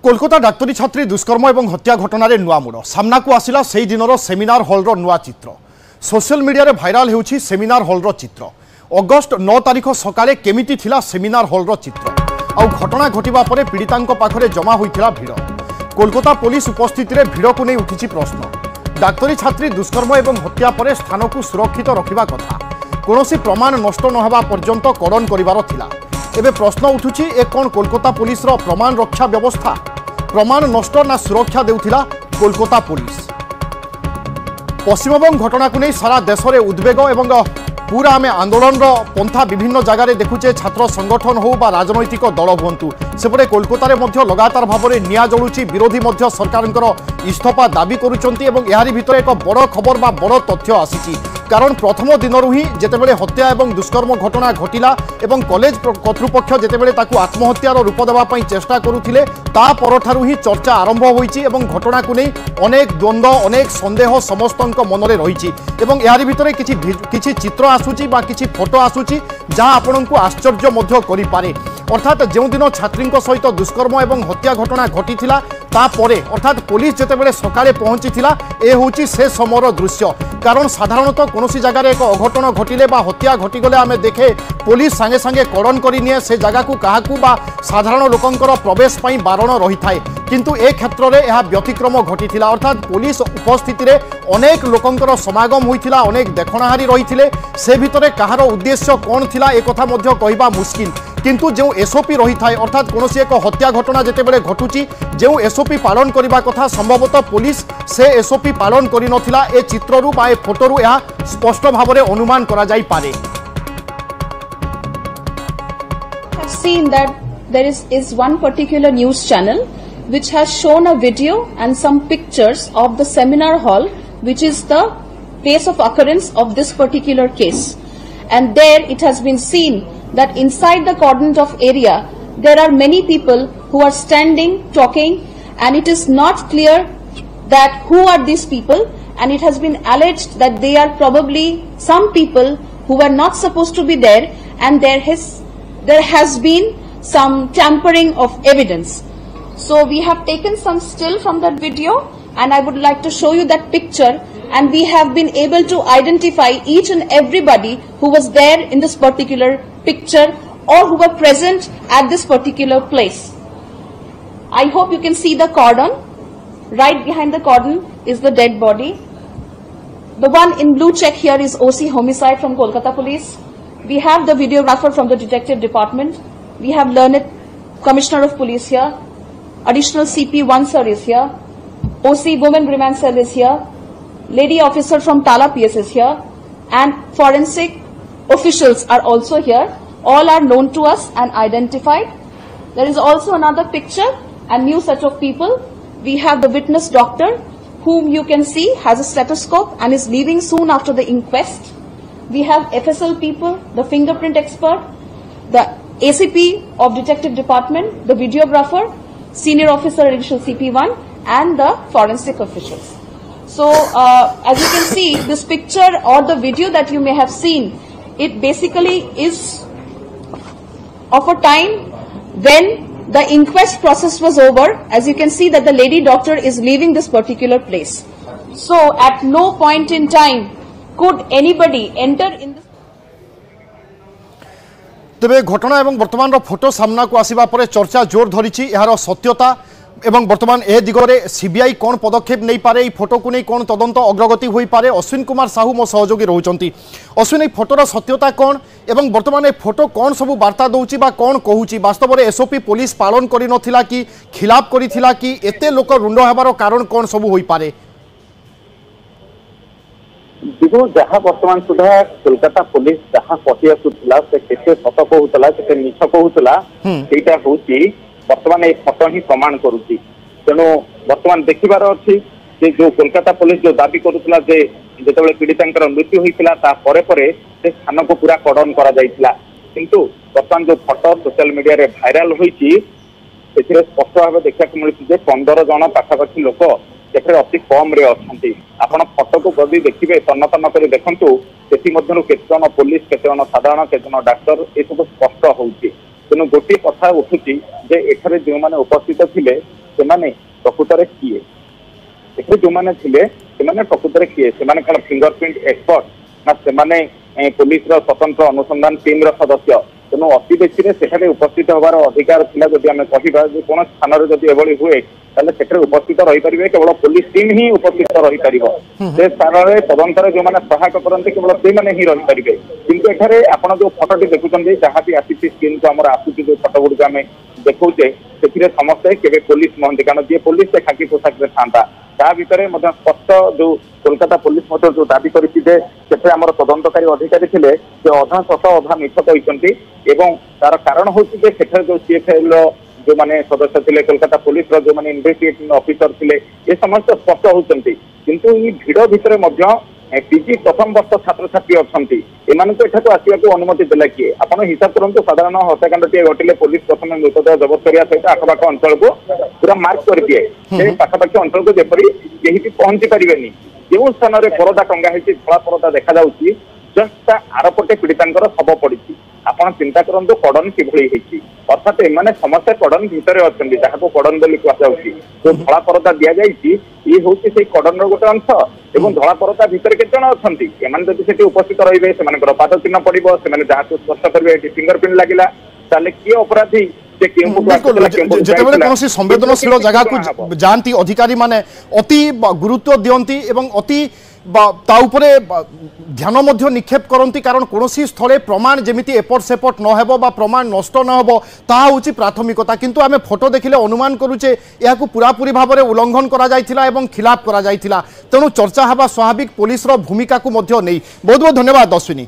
कोलकाता डाक्तरी छात्री दुष्कर्म और हत्या घटना नुआ मोड़ सामना को आसला से दिनर सेमिनार हॉल नुआ चित्र सोशल मीडिया रे भाइराल होउछि सेमिनार हॉल चित्र अगस्ट 9 तारिख सकाळे केमिति थिला सेमिनार हॉल चित्र आउ घटना घटिबा परे पीड़ितांक पाखरे जमा होइथिला भिड़ कोलकाता पुलिस उपस्थिति रे भिड़ को नै उठिछि प्रश्न डाक्तरी छात्री दुष्कर्म और हत्या परे स्थान को सुरक्षित रखिबा कथा कोनोसी प्रमाण नष्ट न हेबा पर्यंत कड़न करिवार थिला एबे प्रश्न उठुछि ए कोन कोलकाता पुलिस रो प्रमाण रक्षा व्यवस्था प्रमाण नष्ट ना सुरक्षा देउथिला कोलकाता पुलिस पश्चिमबंग घटना को नहीं सारा देश में उद्वेग एवं पूरा आम आंदोलन पंथा विभिन्न जगार देखुचे छात्र संगठन हो बा राजनैतिक दल हूँ सेपटे कोलकाता लगातार भाव में निया जलुची विरोधी सरकार इस्तीफा दाबी करुँच यारी भितर एक बड़ खबर बा बड़ तथ्य आसी कारण प्रथम दिनरू ही जितेबाला हत्या और दुष्कर्म घटना घटिला एवं कॉलेज कर्तृपक्ष जितेबाला आत्महत्यार रूप देवाई चेष्टा करुले तापरठारू ही चर्चा आरंभ होईची एवं घटना को नहीं अनेक द्वंद्व अनेक सन्देह समस्त मन में रही यारी भितर किछि चित्र आसूची बा किछि फोटो आसूची जहाँ आपण को आश्चर्य मध्य करिपारे अर्थात जो दिन छात्री सहित दुष्कर्म और हत्या घटना घटीथिला तापरे अर्थात पुलिस जितेबाला सकाळे पहुंचीथिला ए होची से समयर दृश्य कारण साधारणतः कौन जगार एक अघटन घटिले बा हत्या घटीगले आम देखे पुलिस सांगे सांगे कड़न करिनिए से जगह को क्या साधारण लोकंकर प्रवेश पाई बारण रही थाए किंतु ए क्षेत्र में यह व्यतिक्रम घटीथिला अर्थात पुलिस उपस्थिति रे अनेक लोकंकर समागम होइथिला अनेक देखणाहारी रही से भितरे कहार उद्देश्य कौन थिला ए कथा मध्य कहबा मुश्किल किंतु जो एसओपी रही थाए अर्थात कौन एक हत्या घटना जितेबाला घटुची जो एसओपी पालन करने कथा संभवतः पुलिस से एसओपी पालन करि नथिला ए चित्ररू बा ए फोटोरू यह स्पष्ट भाव में अनुमान करा जाई पारे। I've seen that there is one particular news channel which has shown a video and some pictures of the seminar hall which is the place of occurrence of this particular case, and there it has been seen that inside the cordoned off area there are many people who are standing talking, and it is not clear that who are these people, and it has been alleged that they are probably some people who are not supposed to be there, and there has been some tampering of evidence. So we have taken some still from that video and I would like to show you that picture, and we have been able to identify each and everybody who was there in this particular picture or who were present at this particular place. I hope you can see the cordon. Right behind the cordon is the dead body. The one in blue check here is OC Homicide from Kolkata Police. We have the videographer from the Detective Department. We have learned Commissioner of Police here. Additional CP1 sir is here. OC Women Remand Cell is here. Lady officer from Tala PS is here. And forensic officials are also here. All are known to us and identified. There is also another picture and new set of people. We have the witness doctor, whom you can see has a stethoscope and is leaving soon after the inquest. We have FSL people, the fingerprint expert, the ACP of Detective Department, the videographer, senior officer additional CP1, and the forensic officials. So as you can see, this picture or the video that you may have seen, it basically is of a time when the inquest process was over. As you can see that the lady doctor is leaving this particular place. So at no point in time could anybody enter in this. तेबे घटना एवं वर्तमान photo सामना को आसिबा परे चर्चा जोर धरिछि यार सत्यता एवं वर्तमान ए दिगरे सीबीआई कौन पदक्षेप नहीं पारे ई फोटो को नहीं कौन तदंत अग्रगति होई पारे। अश्विन कुमार साहू मो सहयोगी रहउचंती। अश्विन ए फोटोर सत्यता कौन एवं वर्तमान ए फोटो कौन सबु वार्ता दउची बा कौन कहूची वास्तव में एसओपी पुलिस पालन करि नथिला कि खिलाफ करिथिला कि एते लोक रुंड हेबार कारण कौन सबु होई पारे। देखो जहाँ वर्तमान सुधा कोलकाता पुलिस जहाँ कही आसूला से केते सत कहूला केते मिछ कहूला सेटा होची वर्तमान ये फोटो ही प्रमाण करुच्ची। तेणु वर्तमान देखिबार अच्छी जो कोलकाता पुलिस जो दाबी करुला जिते पीड़िता मृत्यु होता से स्थान को पूरा कड़न किंतु वर्तमान जो फोटो सोशल मीडिया रे भाइराल होती स्पष्ट भाव देखा मिलूँ 15 जन पाखापाखि लोक अति कम रे अच्छी आपण फोटो को जब देखिए तन्न तन्न कर देखु केतजन पुलिस केतजन साधारण केतजन डाक्तर ये सब स्पष्ट होती। तेणु गोटे कथा उठुची जे एठारे जो माने उपस्थित थिले ସେମାନେ ପ୍ରକୃତରେ କିଏ ଏଥିରେ ଯୋଉମାନେ ଥିଲେ ସେମାନେ ପ୍ରକୃତରେ କିଏ ସେମାନେ କଣ ଫିଙ୍ଗରପ୍ରିଣ୍ଟ ଏକ୍ସପର୍ଟ ନା ସେମାନେ ପୁଲିସର ସ୍ୱତନ୍ତ୍ର ଅନୁସନ୍ଧାନ ଟିମ୍ର ସଦସ୍ୟ ତେଣୁ ଅତି ବେଶୀରେ ସେଠାରେ ଉପସ୍ଥିତ ହେବାର ଅଧିକାର ଥିଲା ଯଦି ଆମେ କହିବା ଯେ କୌଣସି ସ୍ଥାନରେ ଯଦି ଏଭଳି ହୁଏ ତାହେଲେ ସେଠାରେ ଉପସ୍ଥିତ ରହିପାରିବେ କେବଳ ପୋଲିସ ଟିମ୍ ହିଁ ଉପସ୍ଥିତ ରହିପାରିବ ସେ ସ୍ଥାନରେ ତଦନ୍ତରେ ଯୋଉମାନେ ସହାୟକ କରନ୍ତି କେବଳ ସେଇମାନେ ହିଁ ରହିପାରିବେ କିନ୍ତୁ ଏଠାରେ ଆପଣ ଯୋଉ ଫଟୋଟି ଦେଖୁଛନ୍ତି ଯାହା ବି ଆସିଛି ସ୍କ୍ରିନକୁ ଆମର ଆସୁଛି ଯୋଉ ଫଟୋ ଗୁଡିକ ଆମେ ଦେଖୁଛେ ସେଥିରେ ସମସ୍ତେ କେବେ ପୋଲିସ ନୁହନ୍ତି କାରଣ ଯିଏ ପୋଲିସ ସେ ଖାକି ପୋଷାକରେ ଥାନ୍ତା ତା ଭିତରେ ମଧ୍ୟ ସ୍ପଷ୍ଟ ଯୋଉ କୋଲକାତା ପୋଲିସ ମଧ୍ୟ ଯୋଉ ଦାବି କରିଛି ଯେ ସେଠାରେ ଆମର ତଦନ୍ତକାରୀ ଅଧିକାରୀ ଥିଲେ ସେ ଅଧା ସତ ଅଧା ମିଛ କହିଛନ୍ତି ଏବଂ ତାର କାରଣ ହଉଛି ଯେ ସେଠାରେ ଯୋଉ ସିଏଫଏଲ ର ଯୋଉମାନେ ସଦସ୍ୟ ଥିଲେ କୋଲକାତା ପୋଲିସର ଯୋଉମାନେ ଇନଭେଷ୍ଟିଗେଟିଂ ଅଫିସର ଥିଲେ ଏ ସମସ୍ତେ ସ୍ପଷ୍ଟ ହଉଛନ୍ତି କିନ୍ତୁ ଏଇ ଭିଡ ଭିତରେ ମଧ୍ୟ ପିଜି ପ୍ରଥମ ବର୍ଷ ଛାତ୍ରଛାତ୍ରୀ ଅଛନ୍ତି ଏମାନଙ୍କୁ ଏଠାକୁ ଆସିବାକୁ ଅନୁମତି ଦେଲା କିଏ ଆପଣ ହିସାବ କରନ୍ତୁ ସାଧାରଣ ହତ୍ୟାକାଣ୍ଡଟିଏ ଘଟିଲେ ପୋଲିସ ପ୍ରଥମେ ମୃତଦେହ ଜବତ କରିବା ସହିତ ଆଖପାଖ ଅଞ୍ଚଳକୁ ପୁରା ମାର୍କ କରିଦିଏ ସେ ପାଖାପାଖି ଅଞ୍ଚଳକୁ ଯେପରି କେହି ବି ପହଞ୍ଚି ପାରିବେନି ଯେଉଁ ସ୍ଥାନରେ ପରଦା ଟଙ୍ଗା ହେଇଛି ଧଳା ପରଦା ଦେଖାଯାଉଛି ଜଷ୍ଟ ତା ଆରପଟେ ପୀଡ଼ିତାଙ୍କର ଶବ ପଡିଛି ଆପଣ ଚିନ୍ତା କରନ୍ତୁ କଡନ କିଭଳି ହେଇଛି ଅର୍ଥାତ୍ ଏମାନେ ସମସ୍ତେ କଡନ ଭିତରେ ଅଛନ୍ତି ଯାହାକୁ କଡନ ବୋଲି କୁହାଯାଉଛି ଯୋଉ ଧଳା ପରଦା ଦିଆଯାଇଛି ଇଏ ହଉଛି ସେଇ କଡନର ଗୋଟେ ଅଂଶ ଏବଂ ଧଳା ପରଦା ଭିତରେ କେତେ ଜଣ ଅଛନ୍ତି ଏମାନେ ଯଦି ସେଠି ଉପସ୍ଥିତ ରହିବେ ସେମାନଙ୍କର ପାଦ ଚିହ୍ନ ପଡିବ ସେମାନେ ଯାହାକୁ ସ୍ପଷ୍ଟ କରିବେ ଏଠି ଫିଙ୍ଗରପ୍ରିଣ୍ଟ ଲାଗିଲା ତାହେଲେ କିଏ ଅପରାଧୀ যেতবে কোনসি সংবেদনশীল জায়গাকু যাতে অধিকারী মানে অতি গুরুত্ব দিয়ন্তি এবং অতি তা উপরে ধ্যান মধ্য নিক্ষেপ করতে কারণ কোনসি স্থলে প্রমাণ যেমিতি এপট সেপট নহব বা প্রমাণ নষ্ট নহব তাহা হচ্ছে প্রাথমিকতা কিন্তু আমি ফটো দেখিলে অনুমান করুছে এখন পুরাপুরি ভাবে উল্লঙ্ঘন করা যাইছিলা এবং খিলাপ করা যাইছিলা তেণু চর্চা হওয়া স্বাভাবিক পুলিশর ভূমিকা কু মধ্য নেই বহুত বহুত ধন্যবাদ অশ্বিনী।